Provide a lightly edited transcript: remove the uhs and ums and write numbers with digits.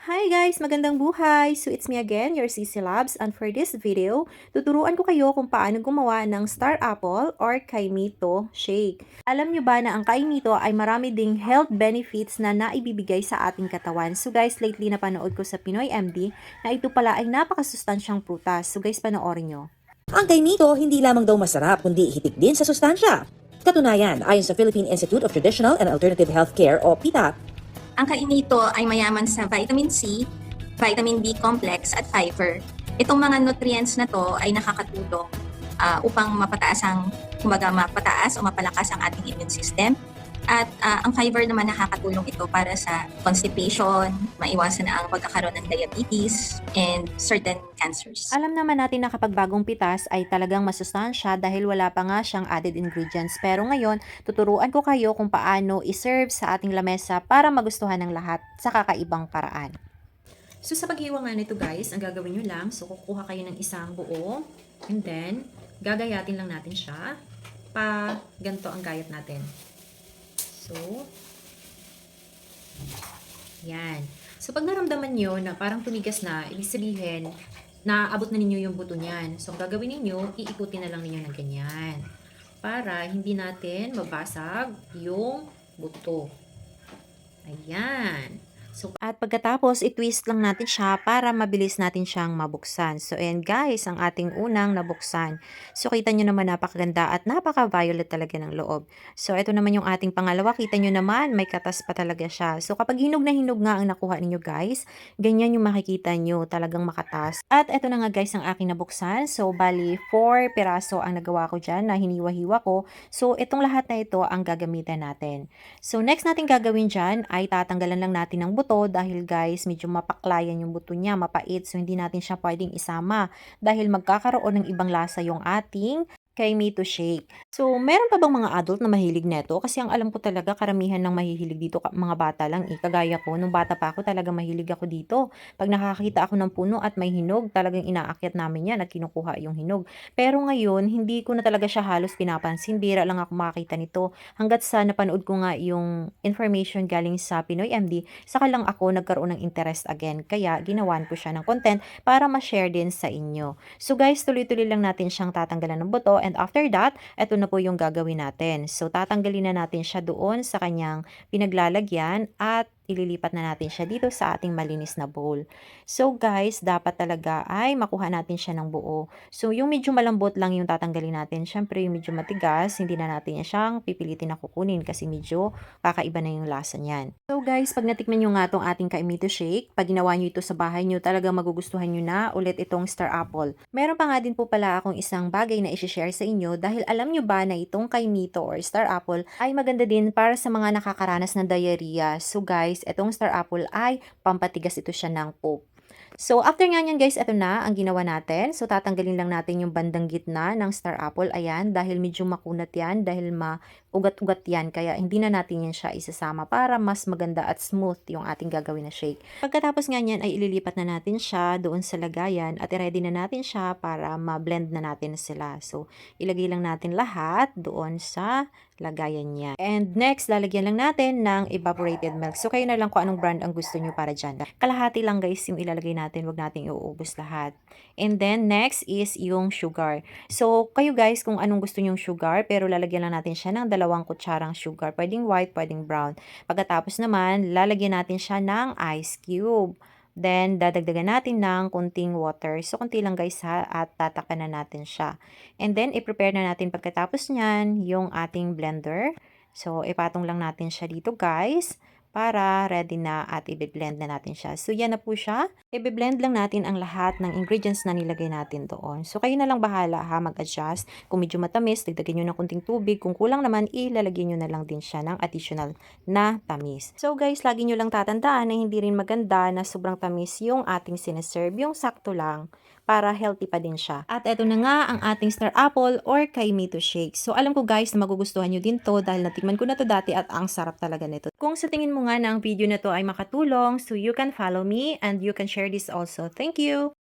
Hi guys! Magandang buhay! So it's me again, your CC Labs, and for this video, tuturuan ko kayo kung paano gumawa ng Star Apple or Kaimito Shake. Alam nyo ba na ang Kaimito ay marami ding health benefits na naibibigay sa ating katawan. So guys, lately napanood ko sa Pinoy MD na ito pala ay napakasustansyang prutas. So guys, panoorin nyo. Ang kaimito hindi lamang daw masarap kundi hitik din sa sustansya. Katunayan, ayon sa Philippine Institute of Traditional and Alternative Healthcare o PITA, ang kainito ay mayaman sa vitamin C, vitamin B complex at fiber. Itong mga nutrients na to ay nakakatulong upang mapataas o mapalakas ang ating immune system. At ang fiber naman nakakatulong ito para sa constipation, maiwasan na ang pagkakaroon ng diabetes, and certain cancers. Alam naman natin na kapag bagong pitas ay talagang masustansya dahil wala pa nga siyang added ingredients. Pero ngayon, tuturuan ko kayo kung paano iserve sa ating lamesa para magustuhan ng lahat sa kakaibang paraan. So sa paghiwa nga nito guys, ang gagawin nyo lang, so kukuha kayo ng isang buo, and then gagayatin lang natin siya pa ganito ang gayat natin. So, yan. So, pag naramdaman nyo na parang tumigas na, ibig sabihin, naabot na ninyo yung buto niyan. So, ang gagawin ninyo, iikutin na lang ninyo ng ganyan. Para hindi natin mabasag yung buto. Ayan. So, at pagkatapos, i-twist lang natin siya para mabilis natin siyang mabuksan. So, ayan guys, ang ating unang nabuksan. So, kita nyo naman napakaganda at napaka-violet talaga ng loob. So, ito naman yung ating pangalawa. Kita nyo naman, may katas pa talaga siya. So, kapag hinog na hinog nga ang nakuha ninyo guys, ganyan yung makikita nyo, talagang makatas. At ito na nga guys, ang aking nabuksan. So, bali, 4 piraso ang nagawa ko dyan na hiniwa-hiwa ko. So, itong lahat na ito ang gagamitan natin. So, next natin gagawin dyan ay tatanggalan lang natin ng buto dahil guys, medyo mapaklayan yung buto niya, mapait. So, hindi natin siya pwedeng isama dahil magkakaroon ng ibang lasa yung ating Kaimito Shake. So, meron pa bang mga adult na mahilig neto? Kasi ang alam ko talaga, karamihan ng mahihilig dito, mga bata lang eh. Kagaya ko, nung bata pa ako, talaga mahilig ako dito. Pag nakakita ako ng puno at may hinog, talagang inaakyat namin yan at kinukuha yung hinog. Pero ngayon, hindi ko na talaga siya halos pinapansin. Bira lang ako makakita nito. Hanggat sa napanood ko nga yung information galing sa Pinoy MD, saka lang ako nagkaroon ng interest again. Kaya, ginawan ko siya ng content para ma-share din sa inyo. So guys, tuloy-tuloy lang natin siyang tatanggalan ng buto. And after that, ito na po yung gagawin natin. So, tatanggalin na natin siya doon sa kanyang pinaglalagyan at ililipat na natin siya dito sa ating malinis na bowl. So guys, dapat talaga ay makuha natin siya ng buo. So yung medyo malambot lang yung tatanggalin natin. Syempre yung medyo matigas, hindi na natin siyang pipilitin na kukunin kasi medyo kakaiba na yung lasa niyan. So guys, pag natikman nyo nga itong ating Kaimito Shake, pag ginawa nyo ito sa bahay nyo, talagang magugustuhan nyo na ulit itong Star Apple. Meron pa nga din po pala akong isang bagay na i-share sa inyo dahil alam nyo ba na itong Kaimito or Star Apple ay maganda din para sa mga nakakaranas ng diarrhea. So guys, itong Star Apple ay pampatigas ito siya ng poop. So, after nga yan guys, ito na ang ginawa natin. So, tatanggalin lang natin yung bandang gitna ng Star Apple. Ayan, dahil medyo makunat yan, dahil maugat-ugat yan. Kaya, hindi na natin yan siya isasama para mas maganda at smooth yung ating gagawin na shake. Pagkatapos nga yan, ay ililipat na natin siya doon sa lagayan at i-ready na natin siya para ma-blend na natin sila. So, ilagay lang natin lahat doon sa lagayan niya. And next, lalagyan lang natin ng evaporated milk. So, kayo na lang kung anong brand ang gusto nyo para dyan. Kalahati lang guys yung ilalagay natin. Huwag natin iuubos lahat. And then, next is yung sugar. So, kayo guys, kung anong gusto nyong sugar, pero lalagyan lang natin siya ng 2 kutsarang sugar. Pwedeng white, pwedeng brown. Pagkatapos naman, lalagyan natin siya ng ice cube. Then, dadagdagan natin ng kunting water. So, kunti lang guys ha, at tatakpan na natin siya. And then, i-prepare na natin pagkatapos nyan yung ating blender. So, ipatong lang natin siya dito guys para ready na at i-blend na natin siya. So, yan na po siya. I-blend lang natin ang lahat ng ingredients na nilagay natin doon. So, kayo na lang bahala ha, mag-adjust. Kung medyo matamis, dagdagan nyo ng kunting tubig. Kung kulang naman, ilalagyan nyo na lang din siya ng additional na tamis. So, guys, lagi nyo lang tatandaan na hindi rin maganda na sobrang tamis yung ating sineserve. Yung sakto lang para healthy pa din siya. At eto na nga ang ating Star Apple or Kaimito Shake. So, alam ko guys na magugustuhan nyo din to dahil natikman ko na to dati at ang sarap talaga nito. Kung sa tingin mo nga na ang video na to ay makatulong, so you can follow me and you can share this also. Thank you!